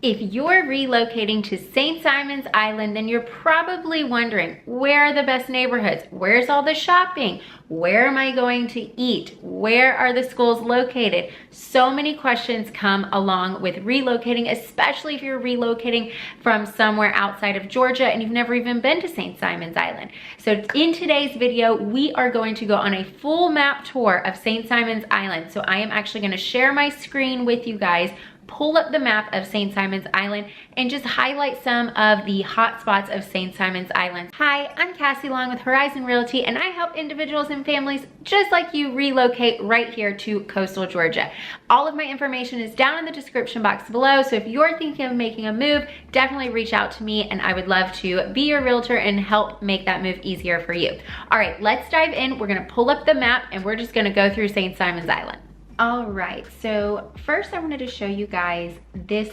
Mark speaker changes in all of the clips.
Speaker 1: If you're relocating to St. Simons Island, then you're probably wondering, where are the best neighborhoods? Where's all the shopping? Where am I going to eat? Where are the schools located? So many questions come along with relocating, especially if you're relocating from somewhere outside of Georgia and you've never even been to St. Simons Island. So in today's video, we are going to go on a full map tour of St. Simons Island. So I am actually going to share my screen with you guys, pull up the map of St. Simons Island, and just highlight some of the hot spots of St. Simons Island. Hi, I'm Cassie along with Horizon Realty, and I help individuals and families just like you relocate right here to coastal Georgia. All of my information is down in the description box below, so if you're thinking of making a move, definitely reach out to me and I would love to be your realtor and help make that move easier for you. All right, let's dive in. We're gonna pull up the map and we're just gonna go through St. Simons Island. All right, so first I wanted to show you guys this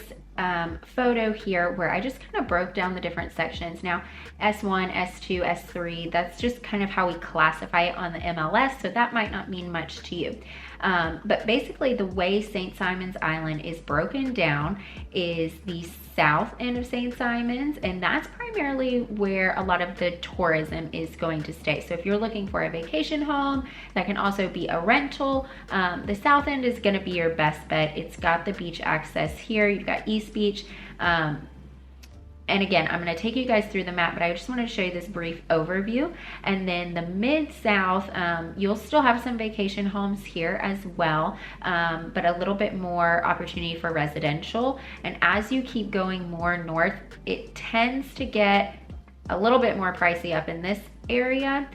Speaker 1: photo here where I just kind of broke down the different sections. Now, S1, S2, S3, that's just kind of how we classify it on the MLS, so that might not mean much to you. But basically the way St. Simons Island is broken down is the south end of St. Simons, and that's primarily where a lot of the tourism is going to stay. So if you're looking for a vacation home, that can also be a rental. The south end is gonna be your best bet. It's got the beach access here. You've got East Beach. And again, I'm gonna take you guys through the map, but I just wanna show you this brief overview. And then the Mid-South, you'll still have some vacation homes here as well, but a little bit more opportunity for residential. And as you keep going more north, it tends to get a little bit more pricey up in this area,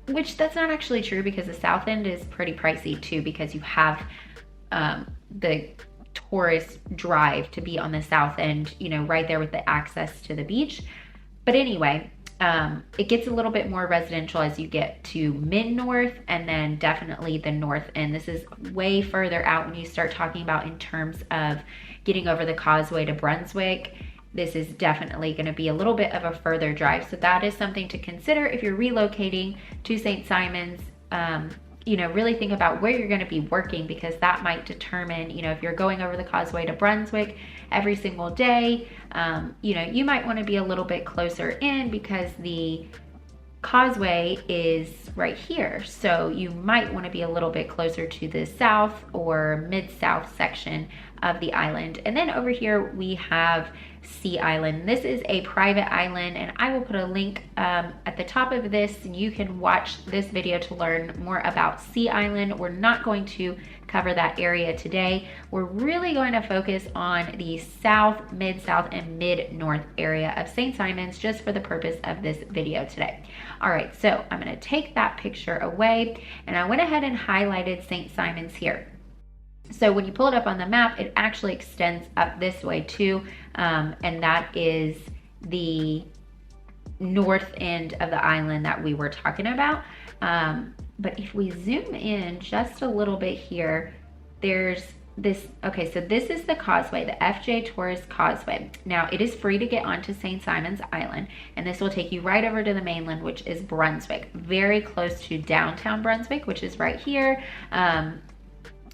Speaker 1: which that's not actually true because the South End is pretty pricey too, because you have the tourist drive to be on the south end, you know, right there with the access to the beach. But anyway, it gets a little bit more residential as you get to mid-north, and then definitely the north end. This is way further out when you start talking about in terms of getting over the causeway to Brunswick. This is definitely going to be a little bit of a further drive. So that is something to consider if you're relocating to St. Simons. You know, really think about where you're going to be working, because that might determine, you know, if you're going over the causeway to Brunswick every single day, you know, you might want to be a little bit closer in because the causeway is right here. So you might want to be a little bit closer to the south or mid-south section of the island. And then over here we have Sea Island. This is a private island, and I will put a link at the top of this. You can watch this video to learn more about Sea Island. We're not going to cover that area today. We're really going to focus on the south, mid-south, and mid-north area of St. Simons just for the purpose of this video today. All right, so I'm gonna take that picture away, and I went ahead and highlighted St. Simons here. So when you pull it up on the map, it actually extends up this way too, and that is the north end of the island that we were talking about. But if we zoom in just a little bit here, there's this, okay, so this is the causeway, the FJ Tourist Causeway. Now it is free to get onto St. Simons Island, and this will take you right over to the mainland, which is Brunswick, very close to downtown Brunswick, which is right here.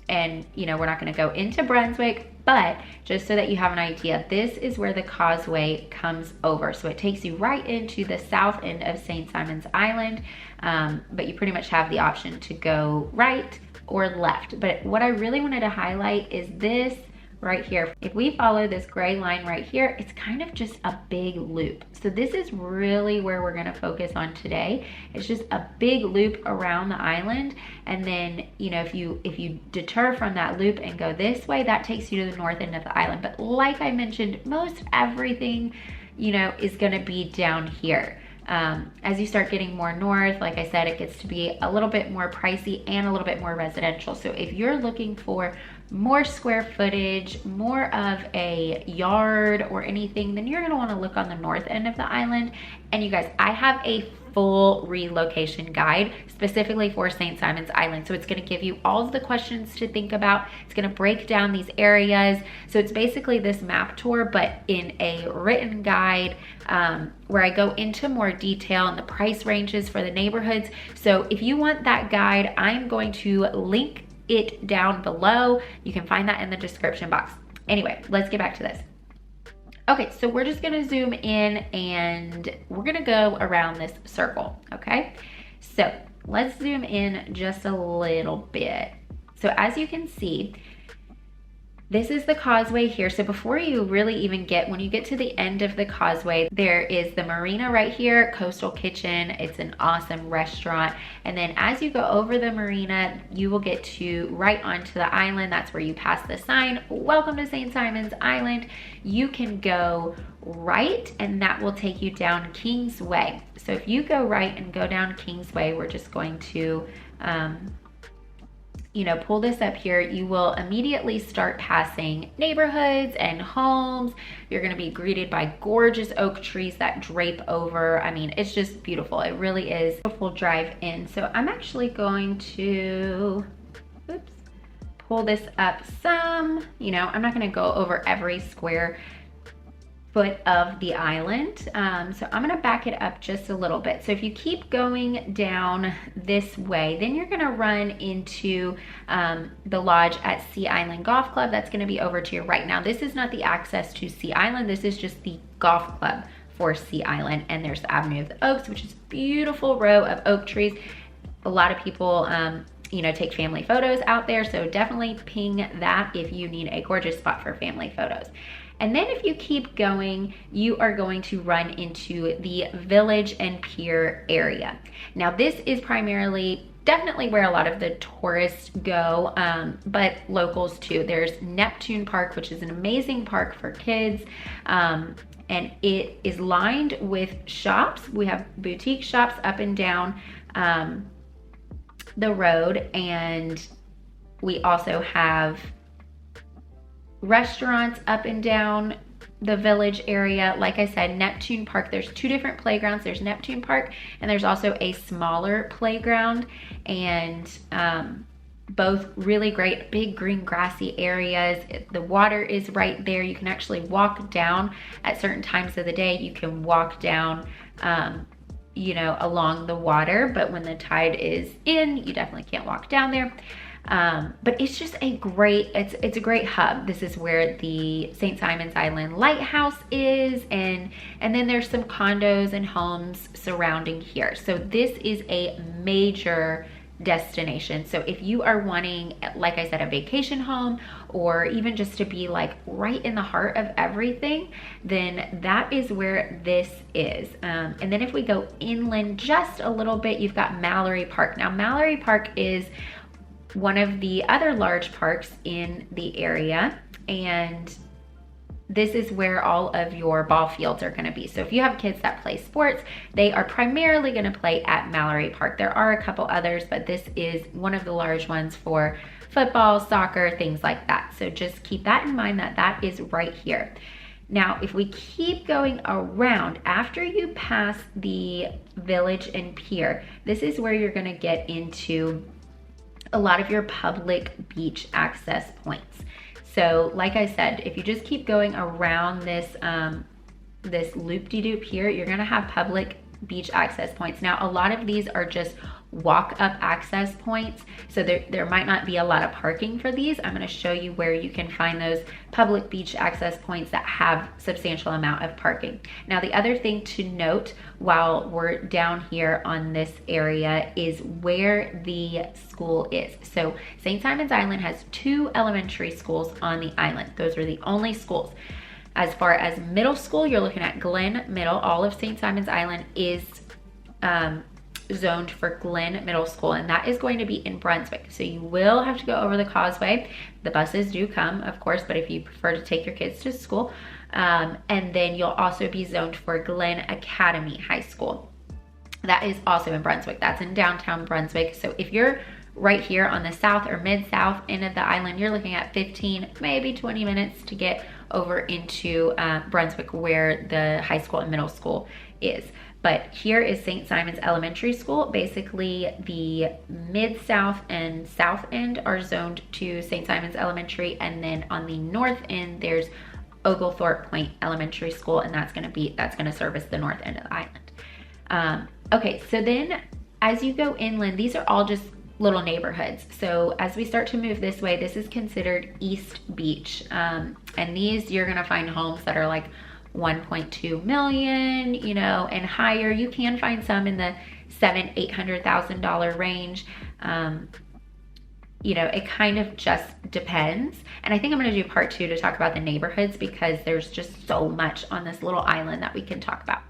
Speaker 1: And you know, we're not going to go into Brunswick, but just so that you have an idea, this is where the causeway comes over. So it takes you right into the south end of St. Simons Island, but you pretty much have the option to go right or left. But what I really wanted to highlight is this right here. If we follow this gray line right here, it's kind of just a big loop. So this is really where we're going to focus on today. It's just a big loop around the island, and then, you know, if you deter from that loop and go this way, that takes you to the north end of the island. But like I mentioned, most everything, you know, is going to be down here. As you start getting more north, like I said, it gets to be a little bit more pricey and a little bit more residential. So if you're looking for more square footage, more of a yard or anything, then you're gonna wanna look on the north end of the island. And you guys, I have a full relocation guide specifically for St. Simons Island. So it's gonna give you all of the questions to think about. It's gonna break down these areas. So it's basically this map tour, but in a written guide where I go into more detail on the price ranges for the neighborhoods. So if you want that guide, I'm going to link it down below. You can find that in the description box. Anyway, let's get back to this. Okay, so we're just gonna zoom in and we're gonna go around this circle, okay? So let's zoom in just a little bit. So as you can see, this is the causeway here. So before you really even when you get to the end of the causeway, there is the marina right here, Coastal Kitchen. It's an awesome restaurant. And then as you go over the marina, you will get to right onto the island. That's where you pass the sign, welcome to St. Simon's Island. You can go right and that will take you down Kingsway. So if you go right and go down Kingsway, we're just going to, pull this up here, you will immediately start passing neighborhoods and homes. You're gonna be greeted by gorgeous oak trees that drape over. I mean, it's just beautiful. It really is a beautiful drive in. So I'm actually going to, pull this up some. I'm not gonna go over every square foot of the island. So I'm gonna back it up just a little bit. So if you keep going down this way, then you're gonna run into the lodge at Sea Island Golf Club. That's gonna be over to your right. Now, this is not the access to Sea Island. This is just the golf club for Sea Island. And there's the Avenue of the Oaks, which is a beautiful row of oak trees. A lot of people, take family photos out there. So definitely ping that if you need a gorgeous spot for family photos. And then if you keep going, you are going to run into the Village and Pier area. Now this is definitely where a lot of the tourists go, but locals too. There's Neptune Park, which is an amazing park for kids. And it is lined with shops. We have boutique shops up and down the road. And we also have restaurants up and down the Village area. Like I said, Neptune Park, there's two different playgrounds. There's Neptune Park and there's also a smaller playground, and both really great, big green grassy areas. The water is right there. You can actually walk down at certain times of the day. You can walk down along the water, but when the tide is in, you definitely can't walk down there. But it's just it's a great hub. This is where the St. Simon's Island Lighthouse is, and then there's some condos and homes surrounding here. So this is a major destination. So if you are wanting, like I said, a vacation home, or even just to be like right in the heart of everything, then that is where this is. And then if we go inland just a little bit, you've got Mallory Park. Now Mallory Park is one of the other large parks in the area, and this is where all of your ball fields are going to be. So if you have kids that play sports, they are primarily going to play at Mallory Park. There are a couple others, but this is one of the large ones for football, soccer, things like that. So just keep that in mind, that is right here. Now, if we keep going around, after you pass the Village and Pier, this is where you're going to get into a lot of your public beach access points. So like I said, if you just keep going around this this loop-de-doop here, you're gonna have public beach access points. Now a lot of these are just walk-up access points, so there might not be a lot of parking for these. I'm going to show you where you can find those public beach access points that have substantial amount of parking. Now the other thing to note while we're down here on this area is where the school is. So St. Simon's Island has 2 elementary schools on the island. Those are the only schools. As far as middle school, you're looking at Glen Middle. All of St. Simon's Island is zoned for Glen Middle School, and that is going to be in Brunswick. So you will have to go over the causeway. The buses do come, of course, but if you prefer to take your kids to school, and then you'll also be zoned for Glen Academy High School. That is also in Brunswick. That's in downtown Brunswick. So if you're right here on the south or mid-south end of the island, you're looking at 15, maybe 20 minutes to get over into Brunswick, where the high school and middle school is. But here is St. Simon's Elementary School. Basically, the mid-south and south end are zoned to St. Simon's Elementary, and then on the north end, there's Oglethorpe Point Elementary School, and that's gonna service the north end of the island. Okay, so then as you go inland, these are all just little neighborhoods. So as we start to move this way, this is considered East Beach. And these, you're gonna find homes that are like 1.2 million, you know, and higher. You can find some in the $700,000-800,000 range. You know, it kind of just depends. And I think I'm going to do part 2 to talk about the neighborhoods, because there's just so much on this little island that we can talk about.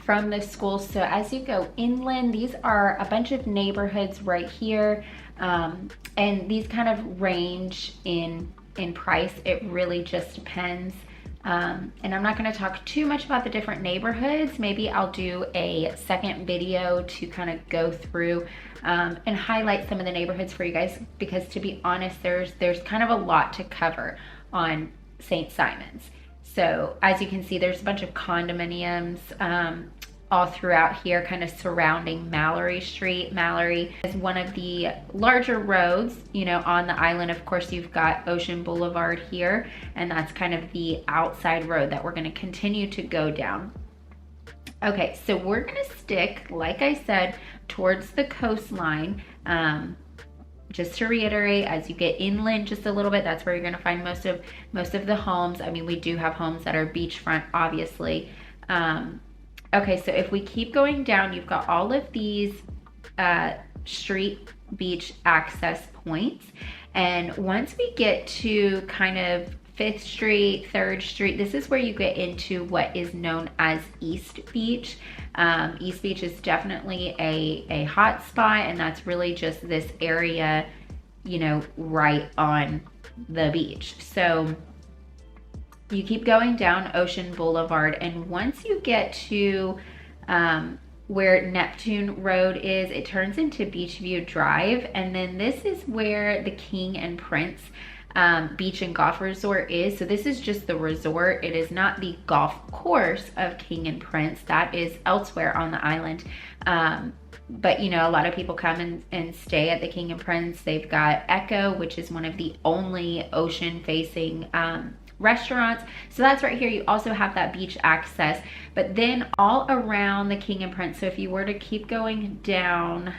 Speaker 1: From the schools, so as you go inland, these are a bunch of neighborhoods right here. And these kind of range in price. It really just depends. And I'm not going to talk too much about the different neighborhoods. Maybe I'll do a second video to kind of go through and highlight some of the neighborhoods for you guys, because to be honest, there's kind of a lot to cover on St. Simons. So as you can see, there's a bunch of condominiums all throughout here, kind of surrounding Mallory Street. Mallory is one of the larger roads, you know, on the island. Of course, you've got Ocean Boulevard here, and that's kind of the outside road that we're going to continue to go down. Okay, so we're going to stick, like I said, towards the coastline. Just to reiterate, as you get inland just a little bit, that's where you're going to find most of the homes. I mean, we do have homes that are beachfront, obviously. Okay, so if we keep going down, you've got all of these street beach access points. And once we get to kind of 5th Street, 3rd Street, this is where you get into what is known as East Beach. East Beach is definitely a hot spot, and that's really just this area, you know, right on the beach. So you keep going down Ocean Boulevard, and once you get to where Neptune Road is, it turns into Beachview Drive, and then this is where the King and Prince Beach and Golf Resort is. So this is just the resort. It is not the golf course of King and Prince. That is elsewhere on the island. But you know, a lot of people come and stay at the King and Prince. They've got Echo, which is one of the only ocean facing restaurants. So that's right here. You also have that beach access, but then all around the King and Prince. So if you were to keep going down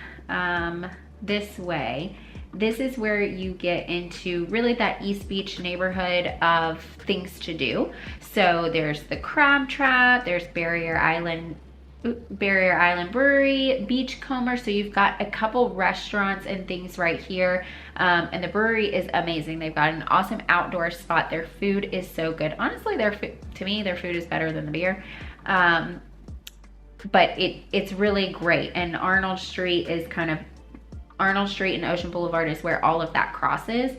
Speaker 1: this way, this is where you get into really that East Beach neighborhood of things to do. So there's the Crab Trap, there's Barrier Island Brewery, Beachcomber. So you've got a couple restaurants and things right here. And the brewery is amazing. They've got an awesome outdoor spot. Their food is so good. Honestly, to me, their food is better than the beer. But it's really great. And Arnold Street and Ocean Boulevard is where all of that crosses.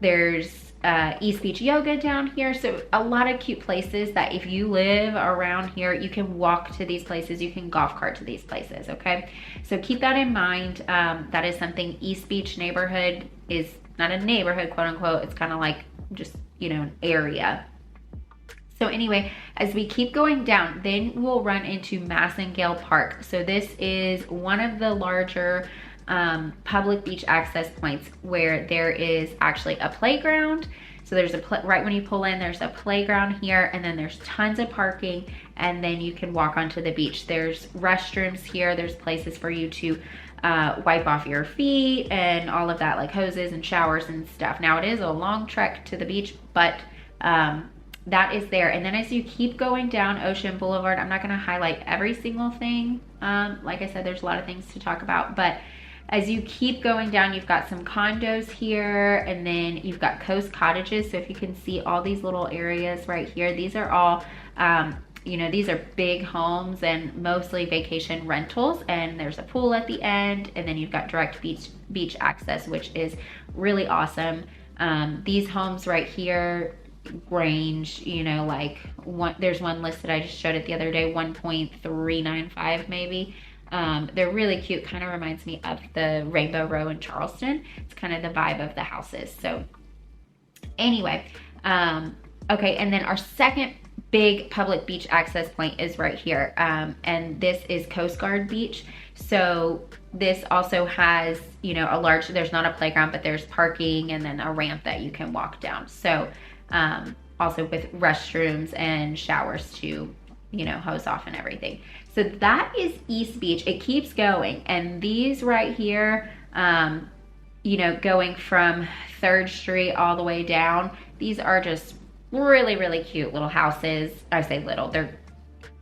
Speaker 1: There's East Beach Yoga down here. So a lot of cute places that if you live around here, you can walk to these places, you can golf cart to these places, okay? So keep that in mind. That is something. East Beach neighborhood is not a neighborhood, quote unquote. It's kind of like just, you know, an area. So anyway, as we keep going down, then we'll run into Massengale Park. So this is one of the larger public beach access points where there is actually a playground. So there's right when you pull in, there's a playground here, and then there's tons of parking, and then you can walk onto the beach. There's restrooms here. There's places for you to wipe off your feet and all of that, like hoses and showers and stuff. Now it is a long trek to the beach, but that is there. And then as you keep going down Ocean Boulevard, I'm not going to highlight every single thing. Like I said, there's a lot of things to talk about, but as you keep going down, you've got some condos here, and then you've got coast cottages. So if you can see all these little areas right here, these are all, you know, these are big homes and mostly vacation rentals, and there's a pool at the end, and then you've got direct beach access, which is really awesome. These homes right here range, you know, like there's one listed, I just showed it the other day, 1.395 maybe. They're really cute. Kind of reminds me of the Rainbow Row in Charleston. It's kind of the vibe of the houses. So anyway, okay, and then our second big public beach access point is right here, and this is Coast Guard Beach. So this also has, you know, there's not a playground, but there's parking and then a ramp that you can walk down. So also with restrooms and showers to you know, hose off and everything. So that is East Beach. It keeps going. And these right here, you know, going from 3rd Street all the way down, these are just really, really cute little houses. I say little, they're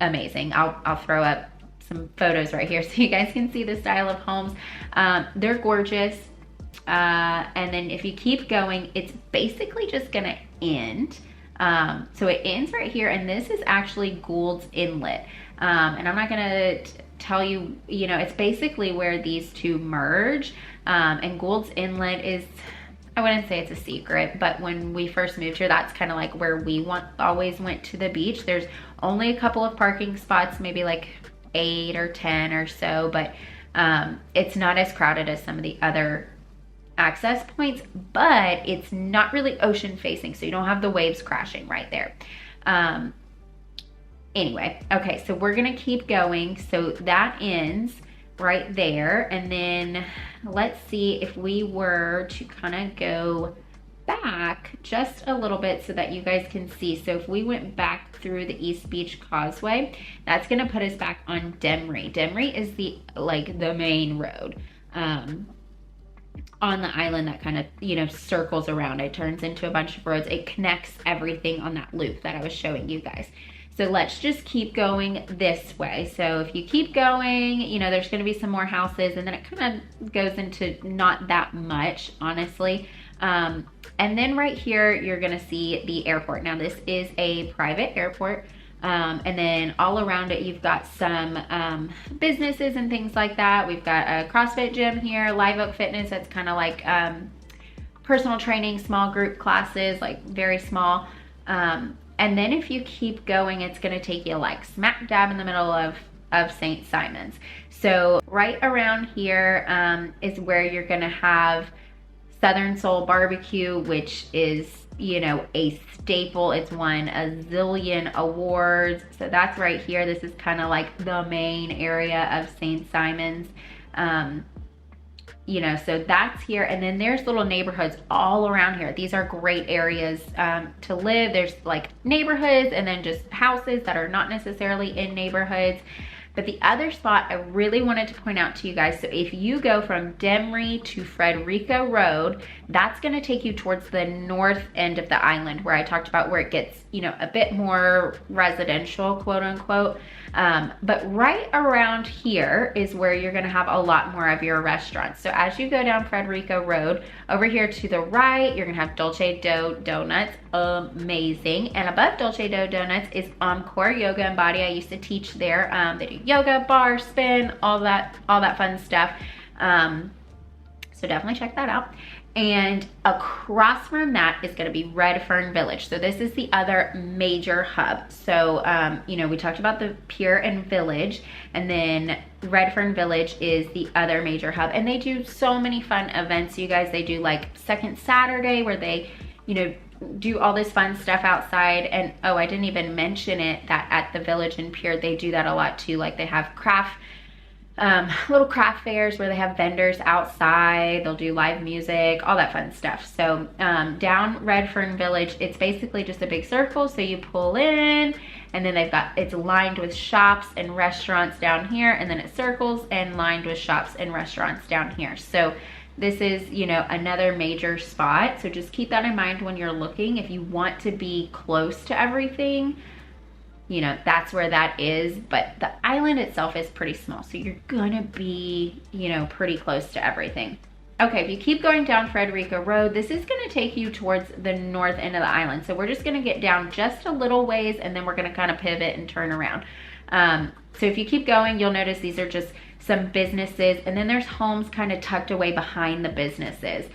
Speaker 1: amazing. I'll throw up some photos right here so you guys can see the style of homes. They're gorgeous. And then if you keep going, it's basically just gonna end. So it ends right here, and this is actually Gould's Inlet. And I'm not gonna tell you, you know, it's basically where these two merge. And Gould's Inlet is, I wouldn't say it's a secret, but when we first moved here, that's kind of like where we always went to the beach. There's only a couple of parking spots, maybe like 8 or 10 or so, but it's not as crowded as some of the other access points, but it's not really ocean facing, so you don't have the waves crashing right there. Anyway, okay, so we're gonna keep going. So that ends right there, and then let's see if we were to kind of go back just a little bit so that you guys can see. So if we went back through the East Beach Causeway, that's gonna put us back on Demery. Demery is the main road on the island that kind of, you know, circles around. It turns into a bunch of roads. It connects everything on that loop that I was showing you guys. So let's just keep going this way. So if you keep going, you know, there's going to be some more houses, and then it kind of goes into not that much, honestly. And then right here, you're going to see the airport. Now this is a private airport. And then all around it, you've got some businesses and things like that. We've got a CrossFit gym here, Live Oak Fitness. That's kind of like personal training, small group classes, like very small. And then if you keep going, it's gonna take you like smack dab in the middle of St. Simon's. So right around here is where you're gonna have Southern Soul Barbecue, which is, you know, a staple. It's won a zillion awards. So that's right here. This is kind of like the main area of St. Simon's. You know, so that's here. And then there's little neighborhoods all around here. These are great areas to live. There's like neighborhoods and then just houses that are not necessarily in neighborhoods. But the other spot I really wanted to point out to you guys, so if you go from Demery to Frederico Road, that's gonna take you towards the north end of the island, where I talked about where it gets, you know, a bit more residential, quote unquote. But right around here is where you're gonna have a lot more of your restaurants. So as you go down Frederico Road, over here to the right, you're gonna have Dolce Dough Donuts, amazing. And above Dolce Dough Donuts is Encore Yoga and Body. I used to teach there. They do yoga, bar, spin, all that fun stuff. So definitely check that out. And across from that is going to be Redfern Village. So this is the other major hub. So, you know, we talked about the Pier and Village, and then Redfern Village is the other major hub. And they do so many fun events, you guys. They do like Second Saturday where they, you know, do all this fun stuff outside. And oh, I didn't even mention it, that at the Village and Pier, they do that a lot too. Like they have little craft fairs where they have vendors outside. They'll do live music, all that fun stuff. So down Redfern Village, it's basically just a big circle. So you pull in, and then it's lined with shops and restaurants down here, and then it circles and lined with shops and restaurants down here. So this is, you know, another major spot. So just keep that in mind when you're looking. If you want to be close to everything, you know, that's where that is. But the island itself is pretty small, so you're gonna be, you know, pretty close to everything. Okay, if you keep going down Frederico Road, this is gonna take you towards the north end of the island. So we're just gonna get down just a little ways, and then we're gonna kind of pivot and turn around. So if you keep going, you'll notice these are just some businesses, and then there's homes kind of tucked away behind the businesses.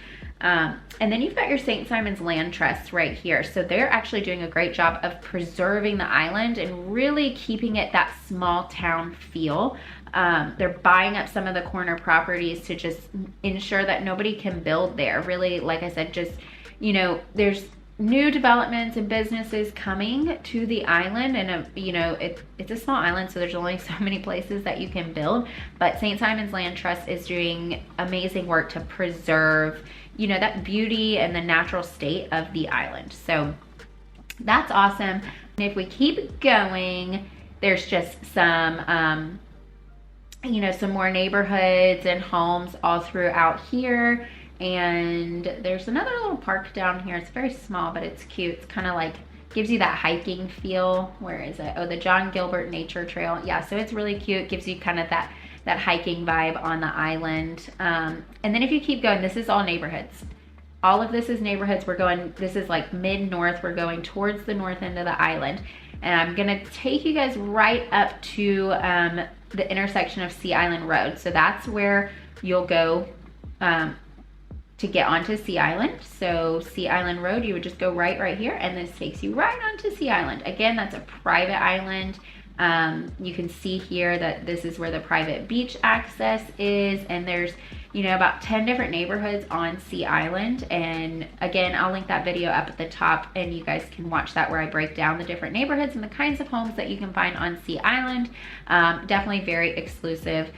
Speaker 1: And then you've got your St. Simon's Land Trust right here. So they're actually doing a great job of preserving the island and really keeping it that small town feel. They're buying up some of the corner properties to just ensure that nobody can build there. Really, like I said, just, you know, there's new developments and businesses coming to the island, and you know, it's a small island, so there's only so many places that you can build. But St. Simon's Land Trust is doing amazing work to preserve, you know, that beauty and the natural state of the island. So that's awesome. And if we keep going, There's just some, you know, some more neighborhoods and homes all throughout here. And there's another little park down here. It's very small, but it's cute. It's kind of like, gives you that hiking feel. Where is it? Oh, the John Gilbert Nature Trail. Yeah, so it's really cute. Gives you kind of that hiking vibe on the island. And then if you keep going, this is all neighborhoods. All of this is neighborhoods. This is like mid-north. We're going towards the north end of the island. And I'm gonna take you guys right up to the intersection of Sea Island Road. So that's where you'll go to get onto Sea Island. So Sea Island Road, you would just go right here, and this takes you right onto Sea Island. Again, that's a private island. You can see here that this is where the private beach access is, and there's, you know, about 10 different neighborhoods on Sea Island. And again, I'll link that video up at the top, and you guys can watch that, where I break down the different neighborhoods and the kinds of homes that you can find on Sea Island. Definitely very exclusive.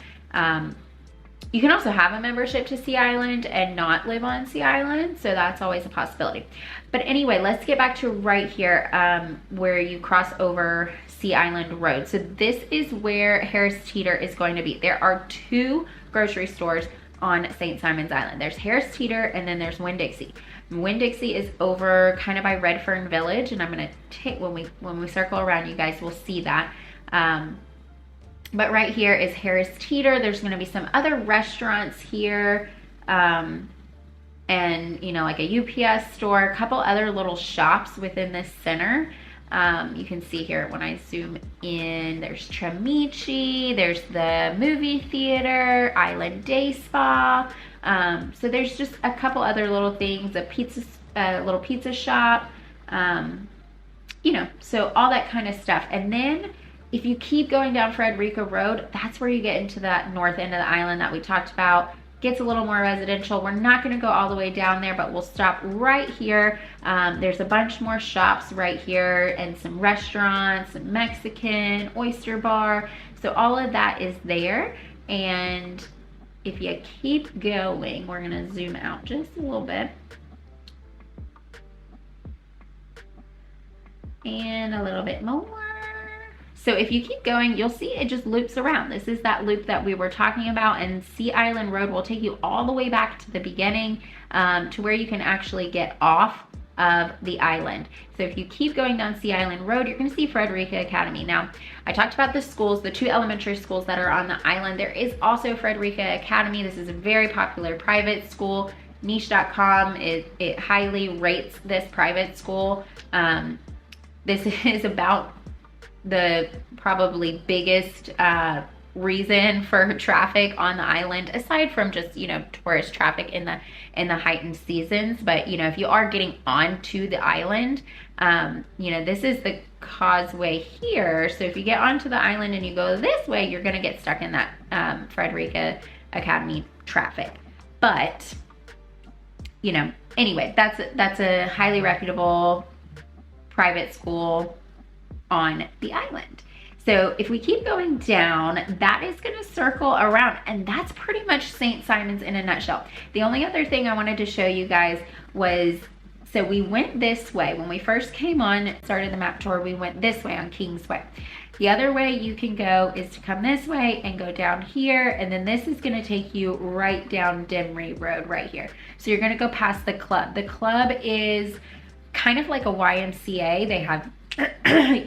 Speaker 1: You can also have a membership to Sea Island and not live on Sea Island, so that's always a possibility. But anyway, let's get back to right here, where you cross over Sea Island Road. So this is where Harris Teeter is going to be. There are 2 grocery stores on St. Simon's Island. There's Harris Teeter, and then there's Winn-Dixie. Winn-Dixie is over kind of by Redfern Village, and I'm gonna take, when we circle around, you guys will see that. But right here is Harris Teeter. There's gonna be some other restaurants here, and you know, like a UPS store, a couple other little shops within this center. You can see here when I zoom in, there's Tramici, there's the movie theater, Island Day Spa. So there's just a couple other little things, a little pizza shop, you know, so all that kind of stuff. And then if you keep going down Frederica Road, that's where you get into that north end of the island that we talked about. Gets a little more residential. We're not going to go all the way down there, but we'll stop right here. There's a bunch more shops right here, and some restaurants, some Mexican, oyster bar. So all of that is there. And if you keep going, we're going to zoom out just a little bit. And a little bit more. So if you keep going, you'll see it just loops around. This is that loop that we were talking about, and Sea Island Road will take you all the way back to the beginning, to where you can actually get off of the island. So if you keep going down Sea Island Road, you're gonna see Frederica Academy. Now, I talked about the schools, the 2 elementary schools that are on the island. There is also Frederica Academy. This is a very popular private school. Niche.com, it highly rates this private school. This is about the probably biggest reason for traffic on the island, aside from just, you know, tourist traffic in the heightened seasons. But you know, if you are getting onto the island, you know, this is the causeway here. So if you get onto the island and you go this way, you're gonna get stuck in that Frederica Academy traffic. But you know, anyway, that's a highly reputable private school on the island. So if we keep going down, that is going to circle around, and that's pretty much St. Simon's in a nutshell. The only other thing I wanted to show you guys was, so we went this way when we first came on, started the map tour. We went this way on Kingsway. The other way you can go is to come this way and go down here, and then this is going to take you right down Demery Road right here. So you're going to go past the club. The club is kind of like a YMCA. They have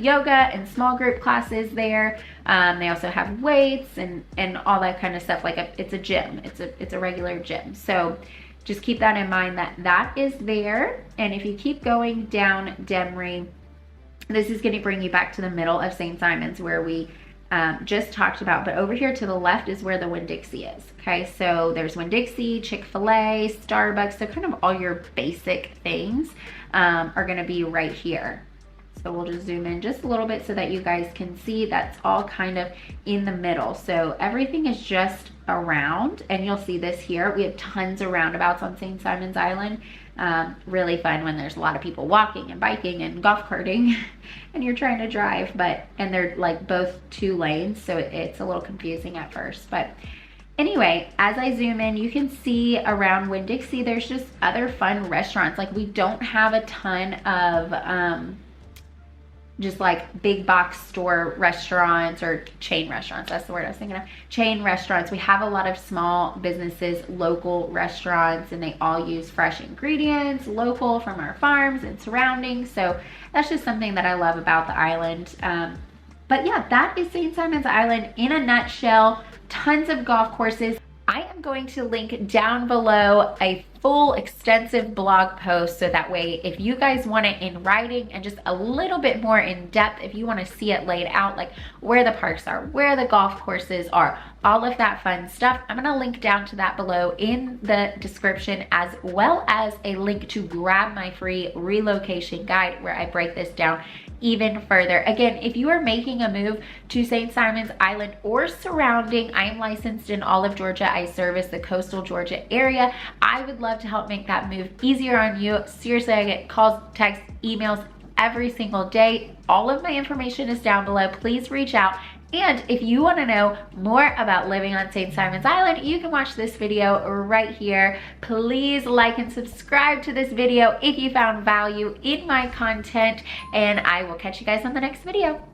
Speaker 1: yoga and small group classes there. They also have weights and all that kind of stuff. Like it's a gym. It's a regular gym. So just keep that in mind, that is there. And if you keep going down Demery, this is going to bring you back to the middle of St. Simon's, where we just talked about. But over here to the left is where the Winn-Dixie is. Okay, so there's Winn-Dixie, Chick-fil-A, Starbucks. So kind of all your basic things are going to be right here. So we'll just zoom in just a little bit so that you guys can see that's all kind of in the middle. So everything is just around, and you'll see this here. We have tons of roundabouts on St. Simon's Island. Really fun when there's a lot of people walking and biking and golf carting and you're trying to drive, and they're like both 2 lanes, so it's a little confusing at first. But anyway, as I zoom in, you can see around Winn-Dixie, there's just other fun restaurants. Like we don't have a ton of, just like big box store restaurants or chain restaurants. That's the word I was thinking of. Chain restaurants. We have a lot of small businesses, local restaurants, and they all use fresh ingredients, local from our farms and surroundings. So that's just something that I love about the island. But yeah, that is St. Simon's Island in a nutshell. Tons of golf courses. I am going to link down below a full extensive blog post, so that way if you guys want it in writing and just a little bit more in depth, if you want to see it laid out, like where the parks are, where the golf courses are, all of that fun stuff, I'm going to link down to that below in the description, as well as a link to grab my free relocation guide where I break this down even further. Again, if you are making a move to St. Simon's Island or surrounding, I am licensed in all of Georgia. I service the coastal Georgia area. I would love to help make that move easier on you. Seriously, I get calls, texts, emails every single day. All of my information is down below. Please reach out. And if you want to know more about living on St. Simon's Island, you can watch this video right here. Please like and subscribe to this video if you found value in my content, and I will catch you guys on the next video.